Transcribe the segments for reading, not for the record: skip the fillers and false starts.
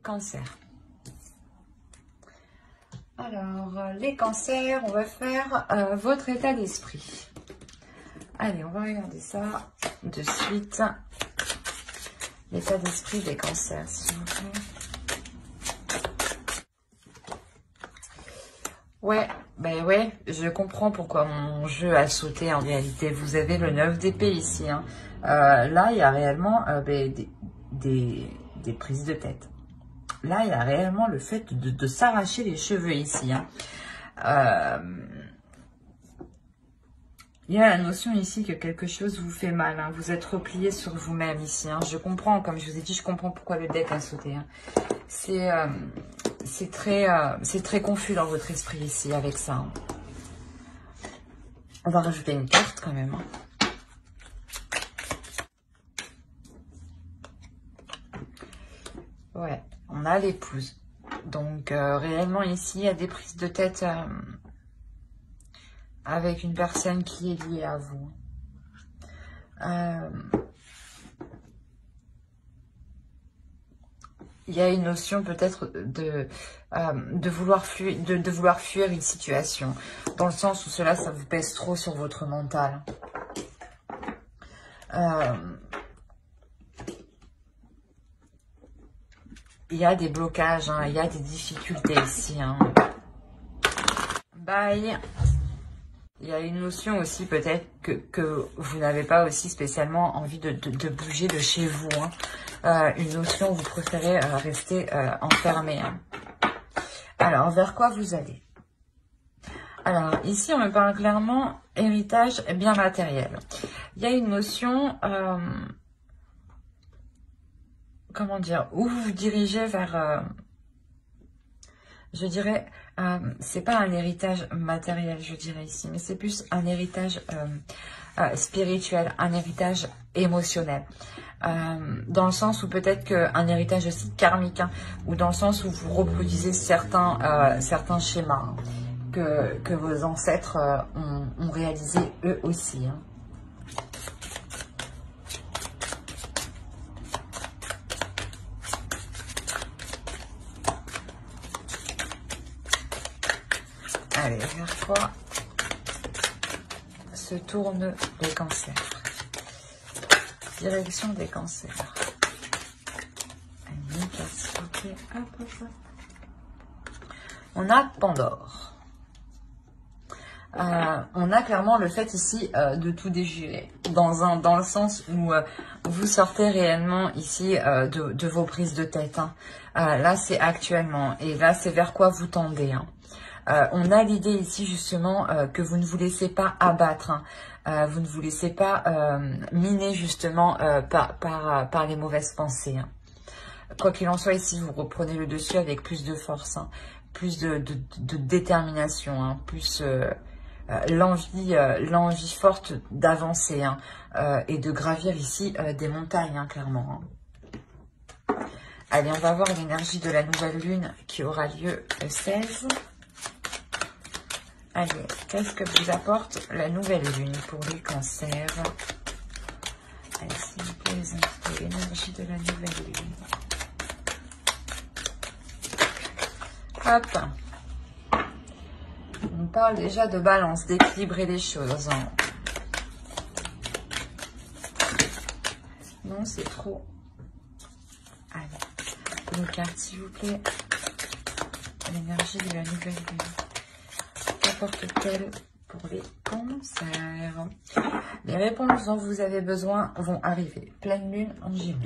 cancers. Alors, les cancers, on va faire votre état d'esprit. Allez, on va regarder ça de suite. L'état d'esprit des cancers, s'il vous plaît. Ouais, ben ouais, je comprends pourquoi mon jeu a sauté en réalité. Vous avez le 9 d'épée ici. Hein. Là, il y a réellement des prises de tête. Là, il y a réellement le fait de s'arracher les cheveux ici. Hein. Il y a la notion ici que quelque chose vous fait mal. Hein. Vous êtes replié sur vous-même ici. Hein. Je comprends, comme je vous ai dit, je comprends pourquoi le deck a sauté. Hein. C'est très confus dans votre esprit ici avec ça. Hein. On va rajouter une carte quand même. Hein. Ouais, on a l'épouse. Donc, réellement, ici, il y a des prises de tête avec une personne qui est liée à vous. Il y a une notion peut-être de vouloir fuir une situation. Dans le sens où cela, ça vous pèse trop sur votre mental. Il y a des blocages, hein, il y a des difficultés ici. Hein. Bye. Il y a une notion aussi peut-être que vous n'avez pas aussi spécialement envie de bouger de chez vous. Hein. Une notion où vous préférez rester enfermé. Hein. Alors, vers quoi vous allez? Alors, ici, on me parle clairement héritage bien matériel. Il y a une notion... comment dire, où vous vous dirigez vers, je dirais, c'est pas un héritage matériel, je dirais ici, mais c'est plus un héritage spirituel, un héritage émotionnel. Dans le sens où peut-être qu'un héritage aussi karmique, hein, ou dans le sens où vous reproduisez certains schémas hein, que vos ancêtres ont réalisé eux aussi. Hein. Allez, vers quoi se tournent les cancers? Direction des cancers. Allez, s'il vous plaît. Hop, hop, hop. On a Pandore. On a clairement le fait ici de tout déjurer. Dans le sens où vous sortez réellement ici de vos prises de tête. Hein. Là, c'est actuellement. Et là, c'est vers quoi vous tendez. Hein. On a l'idée ici justement que vous ne vous laissez pas abattre, hein. Vous ne vous laissez pas miner justement par les mauvaises pensées. Hein. Quoi qu'il en soit, ici vous reprenez le dessus avec plus de force, hein, plus de détermination, hein, plus l'envie forte d'avancer hein, et de gravir ici des montagnes, hein, clairement. Hein. Allez, on va voir l'énergie de la nouvelle lune qui aura lieu le 16. Allez, qu'est-ce que vous apporte la nouvelle lune pour les cancers? Allez, s'il vous plaît, les invités, l'énergie de la nouvelle lune. Hop. On parle déjà de balance, d'équilibrer les choses. Hein. Non, c'est trop. Allez, une carte, s'il vous plaît. L'énergie de la nouvelle lune. Qu'apporte-t-elle pour les cancers? Les réponses dont vous avez besoin vont arriver. Pleine lune en Gémeaux.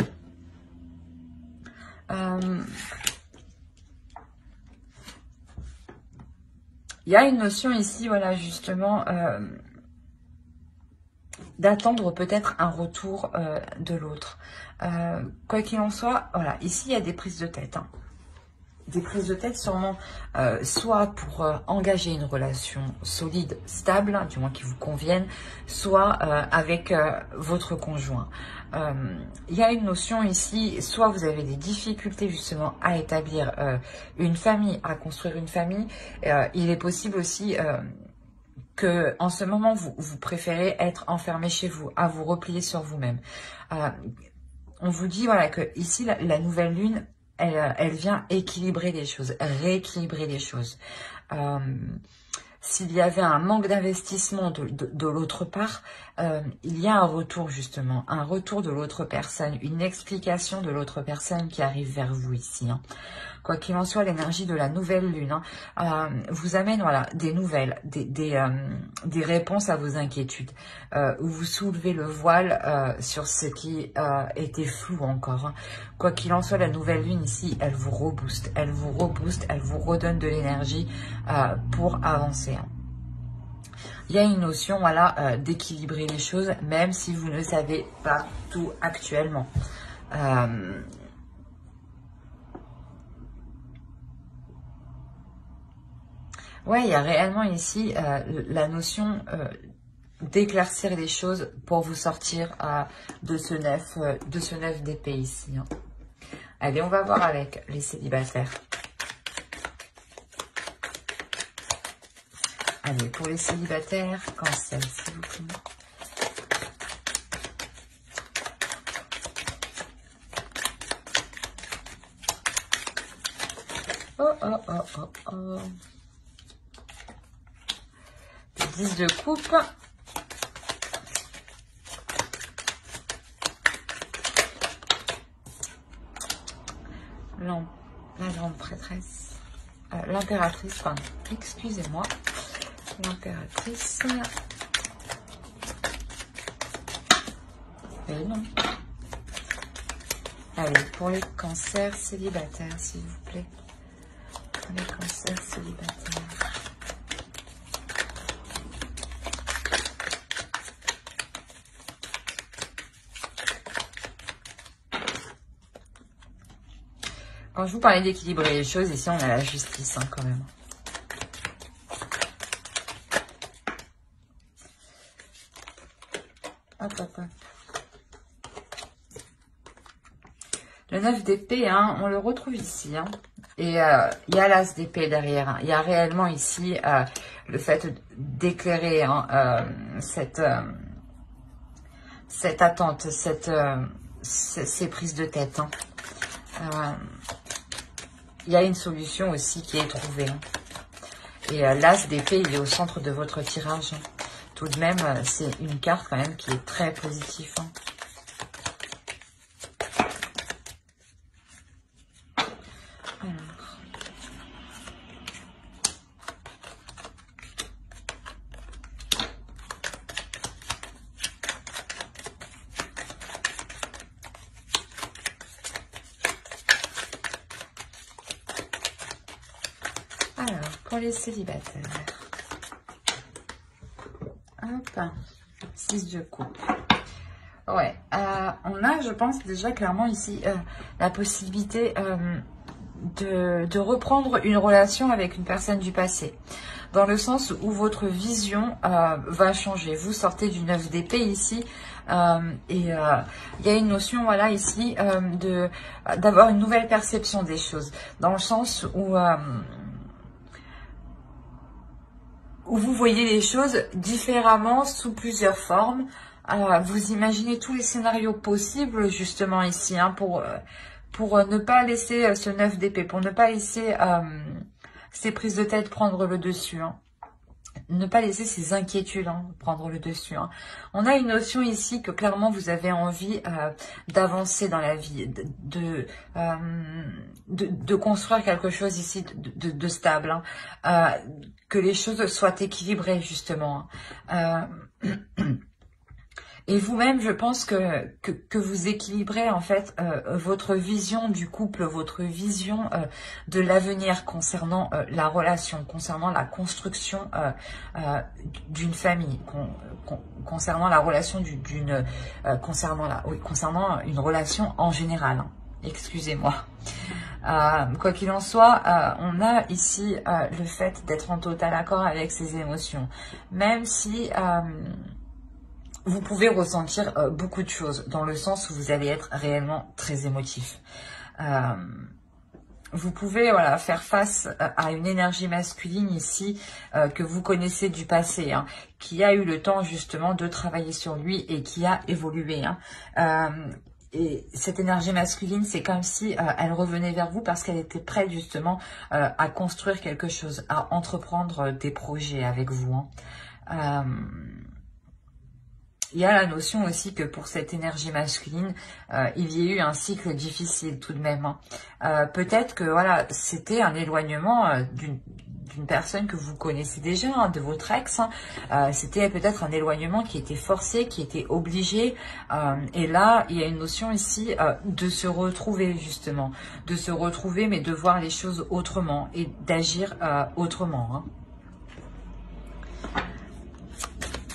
Il y a une notion ici, voilà, justement, d'attendre peut-être un retour de l'autre. Quoi qu'il en soit, voilà, ici, il y a des prises de tête. Hein. Des prises de tête sûrement, soit pour engager une relation solide, stable, hein, du moins qui vous convienne, soit avec votre conjoint. Il y a une notion ici, soit vous avez des difficultés justement à établir une famille, à construire une famille. Il est possible aussi que en ce moment, vous préférez être enfermé chez vous, à vous replier sur vous-même. On vous dit voilà que ici, la nouvelle lune, elle vient équilibrer les choses, rééquilibrer les choses. S'il y avait un manque d'investissement de l'autre part, il y a un retour justement, un retour de l'autre personne, une explication de l'autre personne qui arrive vers vous ici. Hein. Quoi qu'il en soit, l'énergie de la nouvelle lune vous amène voilà, des nouvelles, des réponses à vos inquiétudes. Où vous soulevez le voile sur ce qui était flou encore. Hein. Quoi qu'il en soit, la nouvelle lune ici, elle vous rebooste, elle vous redonne de l'énergie pour avancer. Hein. Il y a une notion voilà, d'équilibrer les choses, même si vous ne savez pas tout actuellement. Ouais, il y a réellement ici la notion d'éclaircir les choses pour vous sortir de ce neuf d'épée ici. Hein. Allez, on va voir avec les célibataires. Allez, pour les célibataires, Cancer, s'il vous plaît. Oh, oh, oh, oh, oh. 10 de coupe. La grande prêtresse. L'impératrice, pardon. Excusez-moi. L'impératrice. Et non. Allez, pour les cancers célibataires, s'il vous plaît. Pour les cancers célibataires. Quand je vous parlais d'équilibrer les choses, ici on a la justice hein, quand même. Hop, hop, hop. Le 9 d'épée, hein, on le retrouve ici. Hein. Et il y a l'as d'épée derrière. Hein. Il y a réellement ici le fait d'éclairer hein, cette attente, ces prises de tête. Hein. Il y a une solution aussi qui est trouvée. Hein. Et l'as d'épée, il est au centre de votre tirage. Hein. Tout de même, c'est une carte quand même qui est très positive. Hein. Alors, pour les célibataires. Hop, 6 de coupe. Ouais, on a, je pense, déjà clairement ici la possibilité de reprendre une relation avec une personne du passé. Dans le sens où votre vision va changer. Vous sortez du 9 d'épée ici. Et il y a une notion, voilà, ici, d'avoir une nouvelle perception des choses. Dans le sens où vous voyez les choses différemment sous plusieurs formes. Vous imaginez tous les scénarios possibles justement ici hein, pour ne pas laisser ce 9 d'épée, pour ne pas laisser ces prises de tête prendre le dessus. Hein. Ne pas laisser ces inquiétudes hein, prendre le dessus. Hein. On a une notion ici que clairement vous avez envie d'avancer dans la vie, de construire quelque chose ici de stable, hein. Que les choses soient équilibrées justement. Hein. Et vous-même, je pense que vous équilibrez en fait votre vision du couple, votre vision de l'avenir concernant la relation, concernant la construction d'une famille, concernant la relation concernant une relation en général. Hein. Excusez-moi. Quoi qu'il en soit, on a ici le fait d'être en total accord avec ses émotions, même si vous pouvez ressentir beaucoup de choses, dans le sens où vous allez être réellement très émotif. Vous pouvez voilà, faire face à une énergie masculine ici que vous connaissez du passé, hein, qui a eu le temps justement de travailler sur lui et qui a évolué. Hein. et cette énergie masculine, c'est comme si elle revenait vers vous parce qu'elle était prête justement à construire quelque chose, à entreprendre des projets avec vous. Il y a la notion aussi que pour cette énergie masculine, il y a eu un cycle difficile tout de même. Peut-être que voilà, c'était un éloignement d'une personne que vous connaissez déjà, hein, de votre ex. C'était peut-être un éloignement qui était forcé, qui était obligé. Et là, il y a une notion ici de se retrouver justement. De se retrouver, mais de voir les choses autrement et d'agir autrement.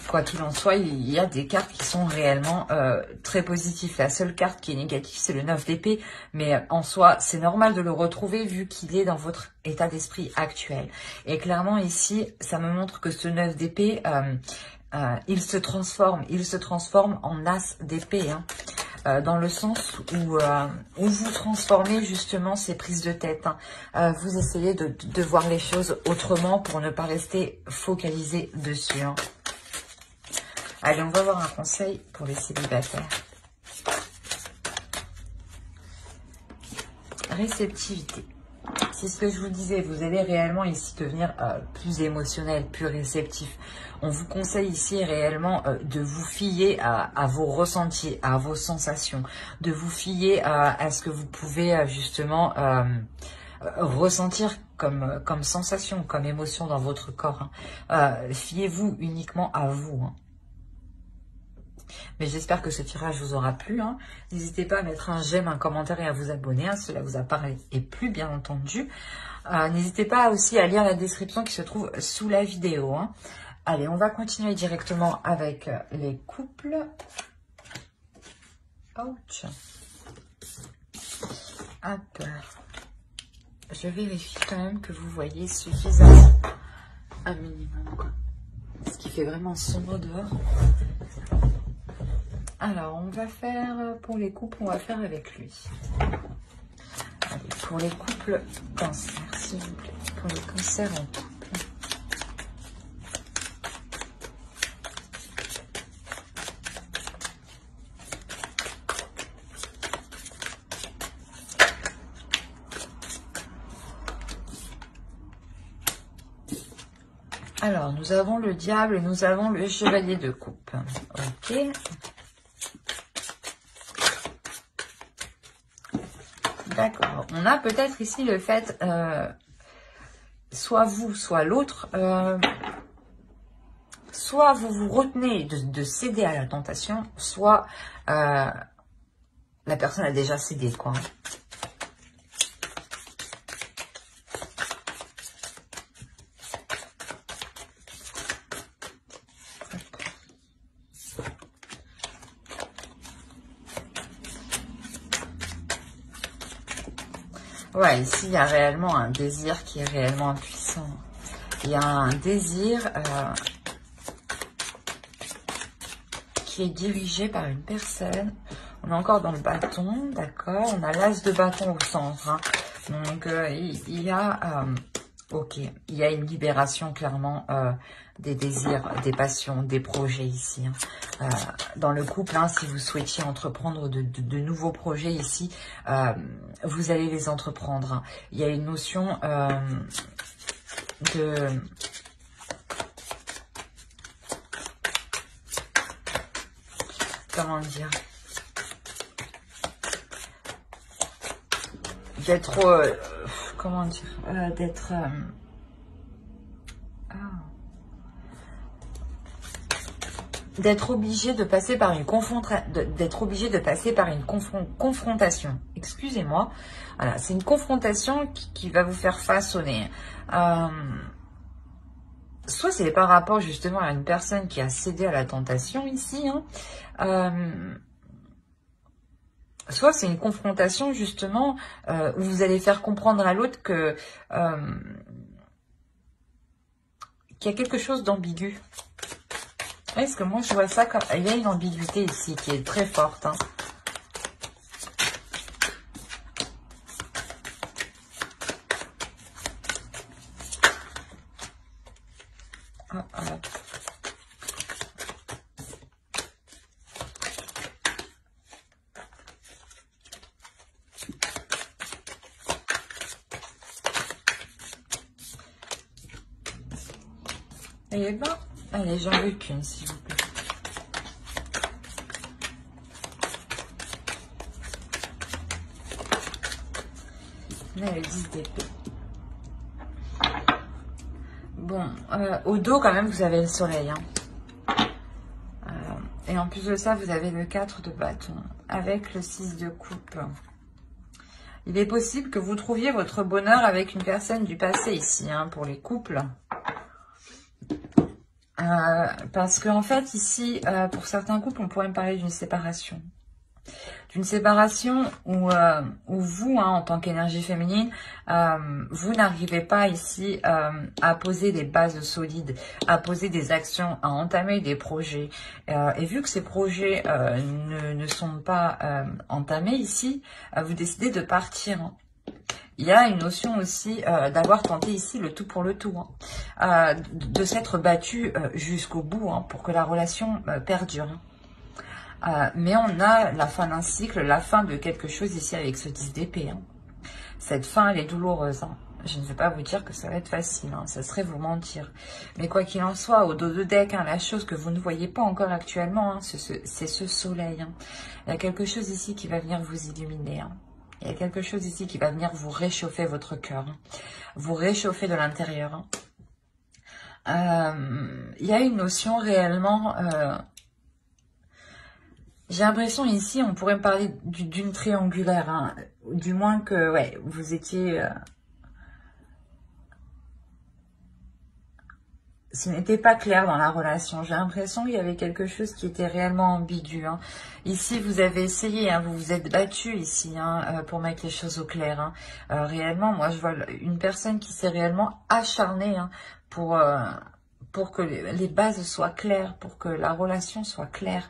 Quoi qu'il en soit, il y a des cartes qui sont réellement très positives. La seule carte qui est négative, c'est le 9 d'épée. Mais en soi, c'est normal de le retrouver vu qu'il est dans votre état d'esprit actuel. Et clairement, ici, ça me montre que ce 9 d'épée, il se transforme en as d'épée. Dans le sens où vous transformez justement ces prises de tête. Vous essayez de voir les choses autrement pour ne pas rester focalisé dessus. Allez, on va voir un conseil pour les célibataires. Réceptivité. C'est ce que je vous disais, vous allez réellement ici devenir plus émotionnel, plus réceptif. On vous conseille ici réellement de vous fier à vos ressentis, à vos sensations, de vous fier à ce que vous pouvez justement ressentir comme sensation, comme émotion dans votre corps. Fiez-vous uniquement à vous. Mais j'espère que ce tirage vous aura plu. N'hésitez pas à mettre un j'aime, un commentaire et à vous abonner. Cela vous a parlé et plu, bien entendu. N'hésitez pas aussi à lire la description qui se trouve sous la vidéo. Allez, on va continuer directement avec les couples. Ouch. Hop. Je vérifie quand même que vous voyez suffisamment un minimum. Ce qui fait vraiment sombre dehors. Alors, on va faire, pour les couples, on va faire avec lui. Allez, pour les couples cancer, s'il vous plaît. Pour les cancers en couple. Alors, nous avons le diable et nous avons le chevalier de coupe. Ok. D'accord. On a peut-être ici le fait, soit vous, soit l'autre, soit vous vous retenez de céder à la tentation, soit la personne a déjà cédé, quoi. Ouais, ici, il y a réellement un désir qui est réellement puissant. Il y a un désir qui est dirigé par une personne. On est encore dans le bâton, d'accord. On a l'as de bâton au centre. Donc, il y a... ok, il y a une libération, clairement, des désirs, des passions, des projets ici. Dans le couple, si vous souhaitiez entreprendre de nouveaux projets ici, vous allez les entreprendre. Il y a une notion de... Comment dire? D'être... comment dire? D'être... d'être obligé de passer par une confrontation. Excusez-moi. Voilà, c'est une confrontation qui va vous faire façonner. Soit c'est par rapport justement à une personne qui a cédé à la tentation ici. Soit c'est une confrontation justement où vous allez faire comprendre à l'autre que qu'il y a quelque chose d'ambigu. Est-ce que moi je vois ça comme... Il y a une ambiguïté ici qui est très forte. Eh ben, allez, j'en veux qu'une, s'il vous plaît. On a le 10 d'épée. Bon, au dos, quand même, vous avez le soleil. Hein. Et en plus de ça, vous avez le 4 de bâton avec le 6 de coupe. Il est possible que vous trouviez votre bonheur avec une personne du passé ici, hein, pour les couples. Parce qu'en fait, ici, pour certains couples, on pourrait me parler d'une séparation. D'une séparation où vous, hein, en tant qu'énergie féminine, vous n'arrivez pas ici à poser des bases solides, à poser des actions, à entamer des projets. Et vu que ces projets ne sont pas entamés ici, vous décidez de partir. Hein. Il y a une notion aussi d'avoir tenté ici le tout pour le tout, hein, de s'être battu jusqu'au bout, hein, pour que la relation perdure. Hein. Mais on a la fin d'un cycle, la fin de quelque chose ici avec ce 10 d'épée. Hein. Cette fin, elle est douloureuse. Hein. Je ne vais pas vous dire que ça va être facile, hein. Ça serait vous mentir. Mais quoi qu'il en soit, au dos de deck, hein, la chose que vous ne voyez pas encore actuellement, hein, c'est ce soleil. Hein. Il y a quelque chose ici qui va venir vous illuminer. Hein. Il y a quelque chose ici qui va venir vous réchauffer votre cœur, hein. Vous réchauffer de l'intérieur. Hein. Il y a une notion réellement... j'ai l'impression ici, on pourrait me parler d'une triangulaire, hein, du moins que ouais, vous étiez... ce n'était pas clair dans la relation. J'ai l'impression qu'il y avait quelque chose qui était réellement ambigu. Hein. Ici, vous avez essayé, hein, vous vous êtes battu ici, hein, pour mettre les choses au clair. Hein. Réellement, moi, je vois une personne qui s'est réellement acharnée, hein, pour que les bases soient claires, pour que la relation soit claire.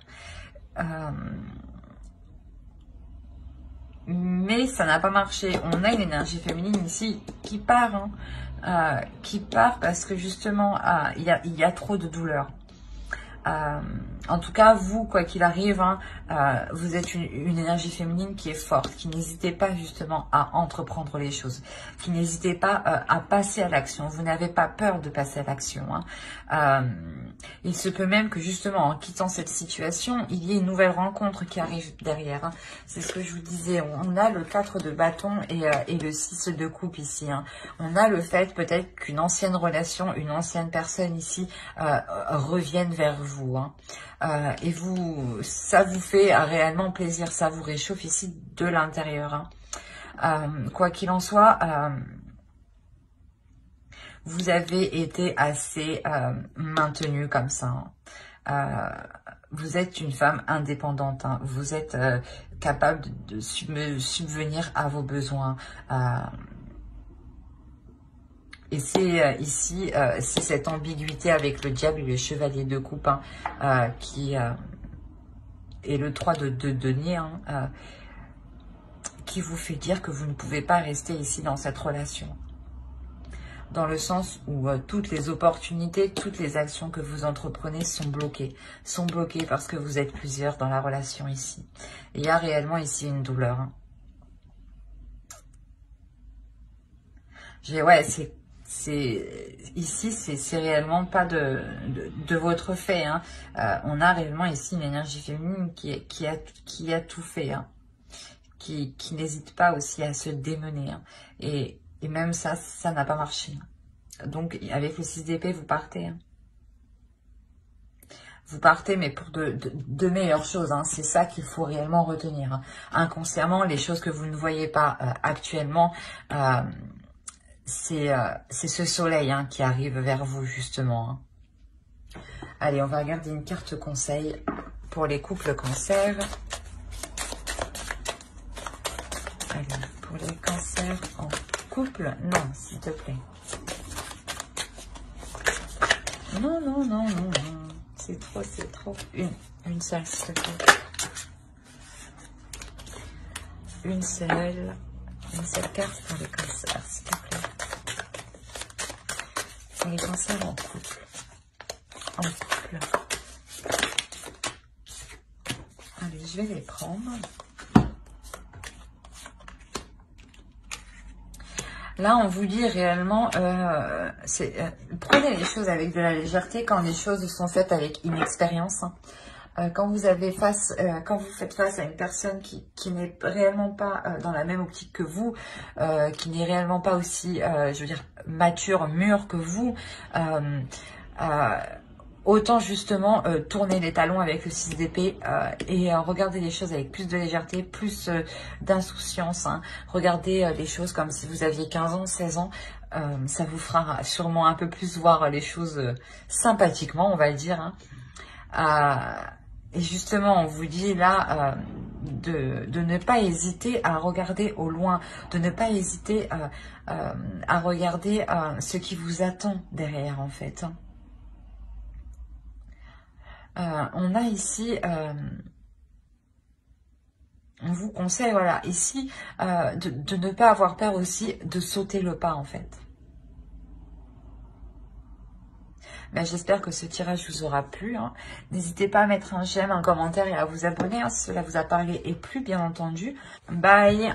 Mais ça n'a pas marché. On a une énergie féminine ici qui part, hein. Qui part parce que justement, il y a trop de douleur. En tout cas, vous, quoi qu'il arrive, hein, vous êtes une énergie féminine qui est forte, qui n'hésitez pas justement à entreprendre les choses, qui n'hésitez pas à passer à l'action. Vous n'avez pas peur de passer à l'action. Hein. Il se peut même que justement, en quittant cette situation, il y ait une nouvelle rencontre qui arrive derrière. Hein. C'est ce que je vous disais. On a le 4 de bâton et le 6 de coupe ici. Hein. On a le fait peut-être qu'une ancienne relation, une ancienne personne ici revienne vers vous. Hein. Et vous, ça vous fait réellement plaisir, ça vous réchauffe ici de l'intérieur. Hein. Quoi qu'il en soit, vous avez été assez maintenu comme ça. Hein. Vous êtes une femme indépendante. Hein. Vous êtes capable de subvenir à vos besoins. Et c'est ici, c'est cette ambiguïté avec le diable et le chevalier de coupe, hein, qui et le 3 de denier, hein, qui vous fait dire que vous ne pouvez pas rester ici dans cette relation. Dans le sens où toutes les opportunités, toutes les actions que vous entreprenez sont bloquées. Sont bloquées parce que vous êtes plusieurs dans la relation ici. Et il y a réellement ici une douleur. Hein. Ouais, ici, c'est réellement pas de votre fait. Hein. On a réellement ici une énergie féminine qui a tout fait. Hein. Qui n'hésite pas aussi à se démener. Hein. Et même ça n'a pas marché. Donc, avec le 6 d'épée, vous partez. Hein. Vous partez, mais pour de meilleures choses. Hein. C'est ça qu'il faut réellement retenir. Hein. Inconsciemment, les choses que vous ne voyez pas actuellement, c'est ce soleil, hein, qui arrive vers vous, justement. Hein. Allez, on va regarder une carte conseil pour les couples cancer. Allez, pour les cancers en couple, non, s'il te plaît. Non, non, non, non, non. C'est trop, c'est trop. Une seule, s'il te plaît. Une seule carte pour les cancers, s'il te plaît. Pour les cancers en couple. En couple. Allez, je vais les prendre. Là, on vous dit réellement, prenez les choses avec de la légèreté quand les choses sont faites avec inexpérience. Hein. Quand vous faites face à une personne qui n'est réellement pas dans la même optique que vous, qui n'est réellement pas aussi, je veux dire, mature, mûre que vous, autant justement tourner les talons avec le 6 d'épée et regarder les choses avec plus de légèreté, plus d'insouciance. Hein. Regardez les choses comme si vous aviez 15 ans, 16 ans. Ça vous fera sûrement un peu plus voir les choses sympathiquement, on va le dire. Hein. Et justement, on vous dit là de ne pas hésiter à regarder au loin, de ne pas hésiter à regarder ce qui vous attend derrière en fait. On a ici, on vous conseille, voilà, ici, de ne pas avoir peur aussi de sauter le pas en fait. Ben, j'espère que ce tirage vous aura plu. Hein. N'hésitez pas à mettre un j'aime, un commentaire et à vous abonner hein, si cela vous a parlé et plu, bien entendu. Bye!